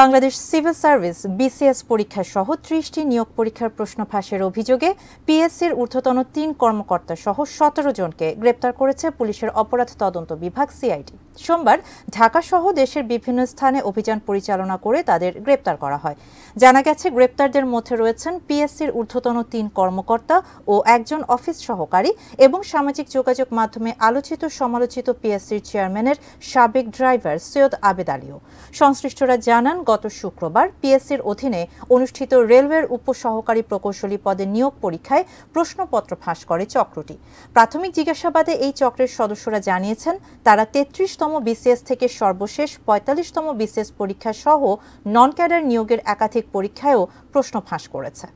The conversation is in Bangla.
বাংলাদেশ সিভিল সার্ভিস বিসিএস পরীক্ষা সহ ৩০টি নিয়োগ পরীক্ষার প্রশ্ন ফাঁসের অভিযোগে পিএসসির ঊর্ধ্বতন ৩ কর্মকর্তা সহ ১৭ জনকে গ্রেপ্তার করেছে পুলিশের অপরাধ তদন্ত বিভাগ সিআইডি। সোমবার ঢাকা সহ দেশের বিভিন্ন স্থানে অভিযান পরিচালনা করে তাদের গ্রেপ্তার করা হয়। জানা গেছে, গ্রেপ্তারদের মধ্যে রয়েছেন পিএসসির ঊর্ধ্বতন ৩ কর্মকর্তা ও একজন অফিস সহকারী এবং সামাজিক যোগাযোগ মাধ্যমে আলোচিত সমালোচিত পিএসসির চেয়ারম্যানের সাবেক ড্রাইভার সৈয়দ আবেদ আলীও। সংশ্লিষ্টরা জানান, গত শুক্রবার পিএসসির অধীনে অনুষ্ঠিত রেলওয়ের উপসহকারী প্রকৌশলী পদে নিয়োগ পরীক্ষায় প্রশ্নপত্র ফাঁস করে চক্রটি। প্রাথমিক জিজ্ঞাসাবাদে এই চক্রের সদস্যরা জানিয়েছেন, তারা ৩৩তম বিসিএস থেকে সর্বশেষ ৪৫তম বিসিএস পরীক্ষা সহ নন ক্যাডার নিয়োগের একাধিক পরীক্ষায়ও প্রশ্ন ফাঁস করেছে।